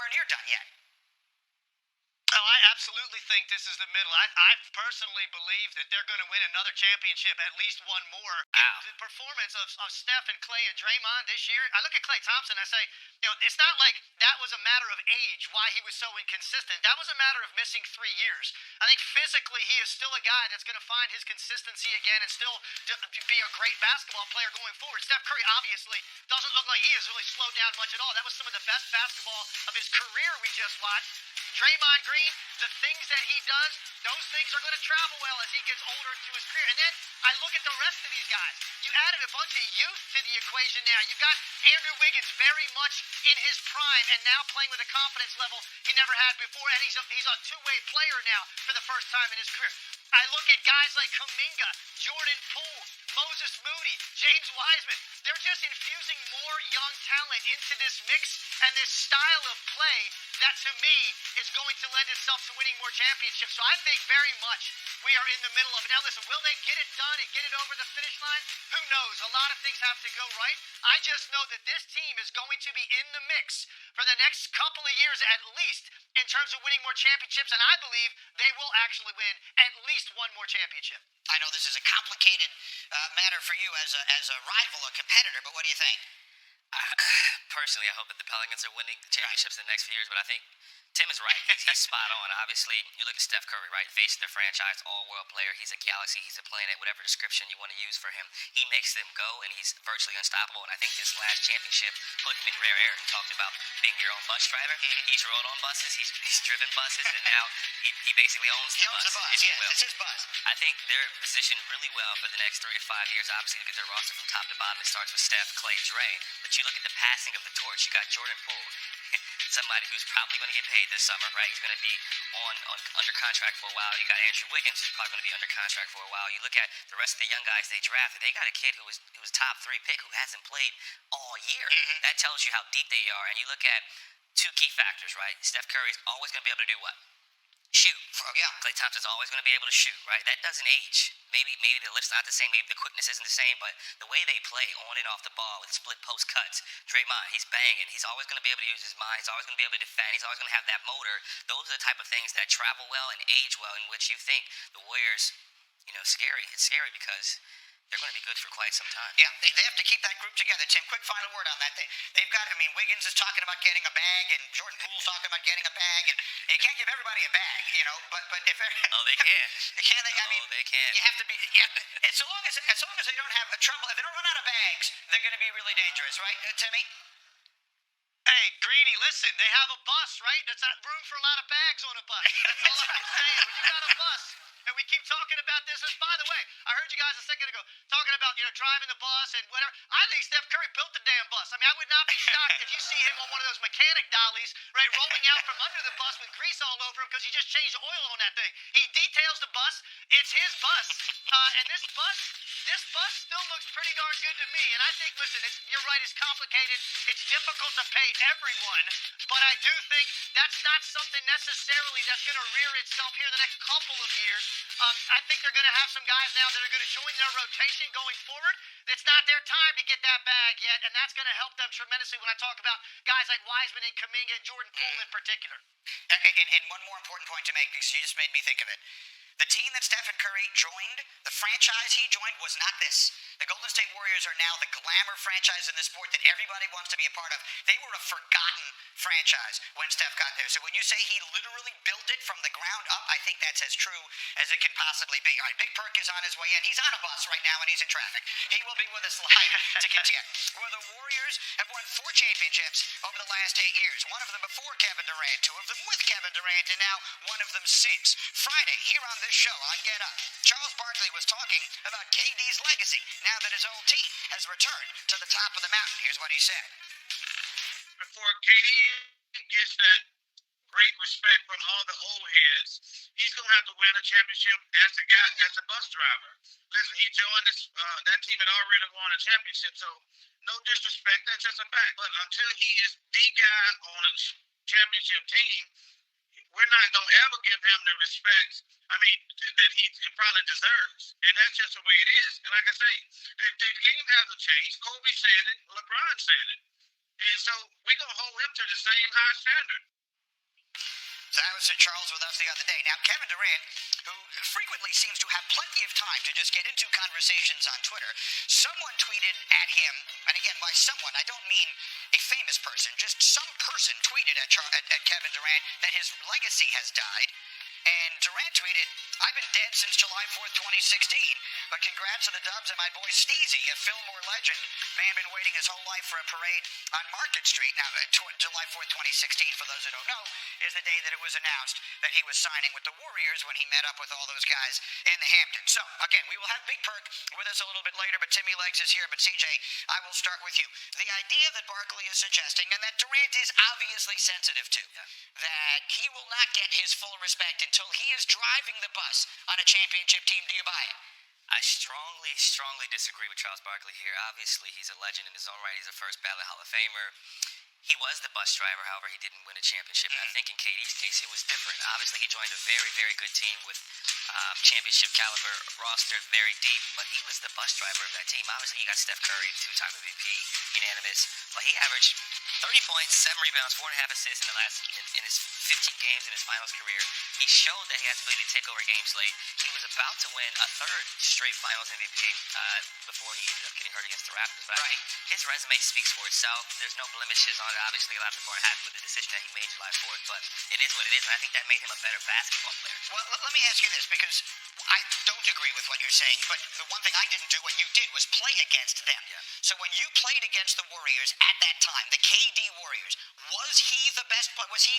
nowhere near done yet. Oh, I absolutely think this is the middle. I personally believe that they're going to win another championship, at least one more. Wow. The performance of Steph and Clay and Draymond this year, I look at Clay Thompson, I say, it's not like that was a matter of age, why he was so inconsistent. That was a matter of missing 3 years. I think physically he is still a guy that's going to find his consistency again and still be a great basketball player going forward. Steph Curry obviously doesn't look like he has really slowed down much at all. That was some of the best basketball of his career we just watched. Draymond Green, the things that he does, those things are going to travel well as he gets older into his career. And then I look at the rest of these guys. You added a bunch of youth to the equation now. You've got Andrew Wiggins very much in his prime and now playing with a confidence level he never had before. And he's a two-way player now for the first time in his career. I look at guys like Kuminga, Jordan Poole, Moses Moody, James Wiseman. They're just infusing more young talent into this mix and this style of play that, to me, is going to lend itself to winning more championships. So I think very much we are in the middle of it. Now, listen, will they get it done and get it over the finish line? Who knows? A lot of things have to go right. I just know that this team is going to be in the mix for the next couple of years at least in terms of winning more championships, and I believe they will actually win at least one more championship. I know this is a complicated matter for you as a rival, a competitor, but what do you think? Personally, I hope that the Pelicans are winning championships in the next few years, but I think Tim is right. He's spot on. Obviously, you look at Steph Curry, right? Face of the franchise, all-world player. He's a galaxy. He's a planet, whatever description you want to use for him. He makes them go, and he's virtually unstoppable. And I think this last championship put him in rare air. He talked about being your own bus driver. He's rode on buses. He's driven buses, and now he basically owns the bus. Yeah, it's his bus. I think they're positioned really well for the next 3 to 5 years. Obviously, look at their roster from top to bottom. It starts with Steph, Clay, Dre. But you look at the passing of the torch. You got Jordan Poole, somebody who's probably going to get paid this summer, right? He's going to be on under contract for a while. You got Andrew Wiggins, who's probably going to be under contract for a while. You look at the rest of the young guys they drafted. They got a kid who was top 3 pick who hasn't played all year. That tells you how deep they are. And you look at 2 key factors, right? Steph Curry's always going to be able to do what? Shoot. Yeah. Klay Thompson's always going to be able to shoot, right? That doesn't age. Maybe the lift's not the same. Maybe the quickness isn't the same, but the way they play on and off the ball with split post cuts, Draymond, he's banging. He's always going to be able to use his mind. He's always going to be able to defend. He's always going to have that motor. Those are the type of things that travel well and age well, in which you think the Warriors, scary. It's scary because they're going to be good for quite some time. Yeah, they have to keep that group together. Tim, quick final word on that. They've got, Wiggins is talking about getting a bag, and Jordan Poole's talking about getting a bag, and you can't give everybody a bag, but if... Oh, they can. Can they? They can. You have to be... Yeah, as long as they don't have trouble, if they don't run out of bags, they're going to be really dangerous, right, Timmy? Hey, Greeny, listen, they have a bus, right? There's not room for a lot of bags on a bus. That's all I'm saying. When you got a bus, and we keep talking about this, and by the way, I heard you guys a second ago talking about, driving the bus and whatever. I think Steph Curry built the damn bus. I would not be shocked if you see him on one of those mechanic dollies, right, rolling out from under the bus with grease all over him because he just changed the oil on that thing. He details the bus. It's his bus. And this bus still looks pretty darn good to me. And I think, listen, you're right, it's complicated. It's difficult to pay everyone. But I do think that's not something necessarily that's going to rear itself here in the next couple of years. I think they're going to have some guys now that are going to join their rotation going forward. It's not their time to get that bag yet, and that's going to help them tremendously when I talk about guys like Wiseman and Kuminga and Jordan Poole in particular. And one more important point to make, because you just made me think of it. The team that Stephen Curry joined, the franchise he joined, was not this. The Golden State Warriors are now the glamour franchise in the sport that everybody wants to be a part of. They were a forgotten franchise when Steph got there. So when you say he literally built it from the ground up, I think that's as true as it can possibly be. All right, Big Perk is on his way in. He's on a bus right now and he's in traffic. He will be with us live to continue. Where the Warriors have won 4 championships over the last 8 years. One of them before Kevin Durant, 2 of them with Kevin Durant, and now one of them since. Friday, here on this show on Get Up, Charles Barkley was talking about KD's legacy now that his old team has returned to the top of the mountain. Here's what he said. Before KD gets that great respect from all the old heads, he's going to have to win a championship as a bus driver. Listen, he joined that team had already won a championship, so no disrespect, that's just a fact. But until he is the guy on a championship team, we're not going to ever give him the respect, that he probably deserves. And that's just the way it is. And like I say, the game hasn't changed. Kobe said it. LeBron said it. And so we're going to hold him to the same high standard. That was Charles with us the other day. Now, Kevin Durant, who frequently seems to have plenty of time to just get into conversations on Twitter, someone tweeted at him, and again, by someone, I don't mean a famous person, just some person tweeted at Kevin Durant that his legacy has died. And Durant tweeted, "I've been dead since July 4th, 2016, but congrats to the Dubs and my boy Steezy, a Fillmore legend. Man been waiting his whole life for a parade on Market Street." Now, July 4th, 2016, for those who don't know, is the day that it was announced that he was signing with the Warriors when he met up with all those guys in the Hamptons. So, again, we will have Big Perk with us a little bit later, but Timmy Legs is here. But, CJ, I will start with you. The idea that Barkley is suggesting, and that Durant is obviously sensitive to, that he will not get his full respect until he is driving the bus on a championship team. Do you buy it? I strongly disagree with Charles Barkley here. Obviously, he's a legend in his own right. He's a first ballot Hall of Famer. He was the bus driver, however, he didn't win a championship. And I think in KD's case, it was different. Obviously, he joined a very, very good team with championship caliber roster, very deep. But he was the bus driver of that team. Obviously, you got Steph Curry, two-time MVP, unanimous. But he averaged 30 points, 7 rebounds, 4.5 assists in his 15 games in his finals career. He showed that he had the ability to take over games late. He was about to win a third straight finals MVP before he ended up getting hurt against the Raptors. But I think his resume speaks for itself. There's no blemishes on it. Obviously, a lot of people aren't happy with the decision that he made July 4th, but it is what it is, and I think that made him a better basketball player. Well, let me ask you this, because I don't agree with what you're saying, but the one thing I didn't do when you did was play against them. Yeah. So when you played against the Warriors at that time, the KD Warriors, was he the best player? Was he...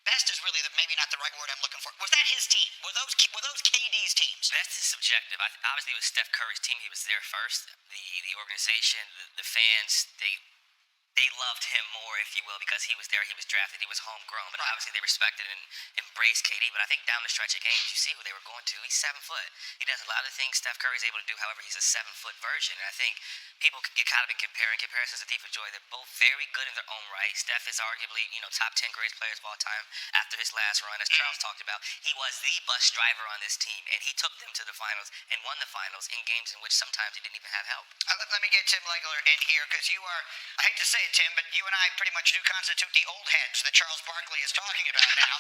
Best is really maybe not the right word I'm looking for. Was that his team? Were those KD's teams? Best is subjective. Obviously, it was Steph Curry's team. He was there first. The organization, the fans, they loved him more, if you will, because he was there, he was drafted, he was homegrown. But obviously they respected and embraced KD. But I think down the stretch of games, you see who they were going to. He's 7 foot. He does a lot of things Steph Curry's able to do. However, he's a 7-foot version. And I think people could get caught up in comparisons of Deep and Joy. They're both very good in their own right. Steph is arguably, top 10 greatest players of all time after his last run, as Charles talked about. He was the bus driver on this team, and he took them to the finals and won the finals in games in which sometimes he didn't even have help. Let me get Tim Legler in here, because you are, I hate to say it, Tim, but you and I pretty much do constitute the old heads that Charles Barkley is talking about now.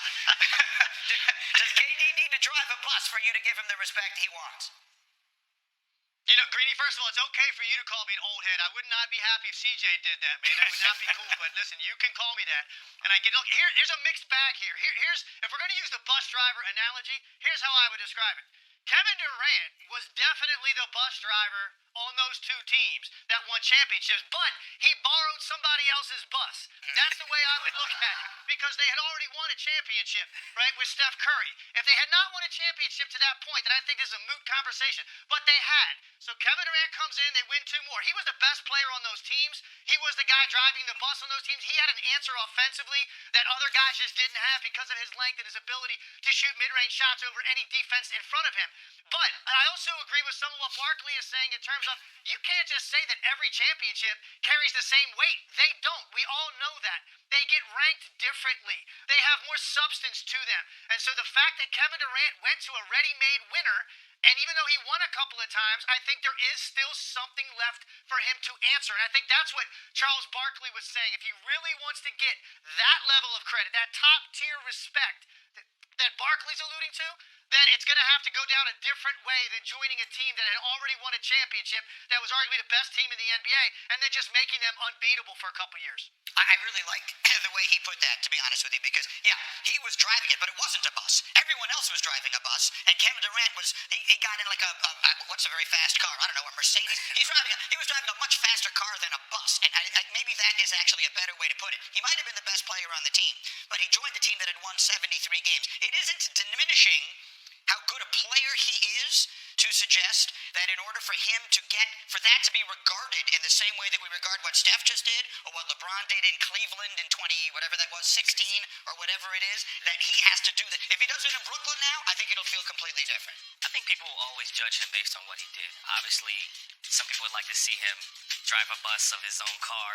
Does KD need to drive a bus for you to give him the respect he wants? Greeny, first of all, it's okay for you to call me an old head. I would not be happy if CJ did that, man. That would not be cool. But listen, you can call me that. And here's a mixed bag here. Here's if we're going to use the bus driver analogy, here's how I would describe it. Kevin Durant was definitely the bus driver on those two teams that won championships, but he borrowed somebody else's bus. That's the way I would look at it, because they had already won a championship, right, with Steph Curry. If they had not won a championship to that point, then I think this is a moot conversation, but they had. So Kevin Durant comes in, they win 2 more. He was the best player on those teams. He was the guy driving the bus on those teams. He had an answer offensively that other guys just didn't have because of his length and his ability to shoot mid-range shots over any defense in front of him. But I also agree with some of what Barkley is saying in terms of you can't just say that every championship carries the same weight. They don't. We all know that. They get ranked differently. They have more substance to them. And so the fact that Kevin Durant went to a ready-made winner, and even though he won a couple of times, I think there is still something left for him to answer. And I think that's what Charles Barkley was saying. If he really wants to get that level of credit, that top-tier respect that Barkley's alluding to, then it's going to have to go down a different way than joining a team that had already won a championship that was arguably the best team in the NBA, and then just making them unbeatable for a couple years. I really like the way he put that, to be honest with you, because, yeah, he was driving it, but it wasn't a bus. Everyone else was driving a bus, and Kevin Durant he got in like what's a very fast car? I don't know, a Mercedes? He was driving a much faster car than a bus, and maybe that is actually a better way to put it. He might have been the best player on the team, but he joined the team that had won 73 games. It isn't diminishing how good a player he is to suggest that in order for that to be regarded in the same way that we regard what Steph just did, or what LeBron did in Cleveland in 16 or whatever it is, that he has to do that. If he does it in Brooklyn now, I think it'll feel completely different. I think people will always judge him based on what he did. Obviously, some people would like to see him drive a bus of his own car,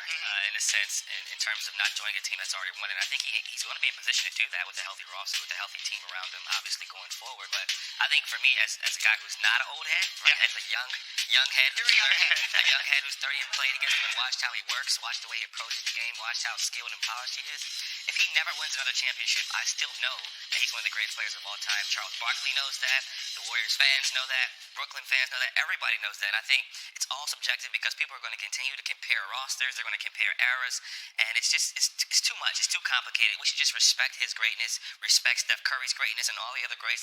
in a sense, in terms of not joining a team that's already won. And I think he's going to be in position to do that with a healthy roster, with a healthy team around him, obviously going forward. But I think for me, as a guy who's not an old head, right, as a young head, a young head who's 30 and played against him and watched how he works, watched the way he approaches the game, watched how skilled and polished he is, If he never wins another championship, I still know that he's one of the greatest players of all time. Charles Barkley knows that. The Warriors fans know that. Brooklyn fans know that. Everybody knows that. And I think it's all subjective because people are going to continue to compare rosters. They're going to compare eras. And it's too much. It's too complicated. We should just respect his greatness, respect Steph Curry's greatness, and all the other greats that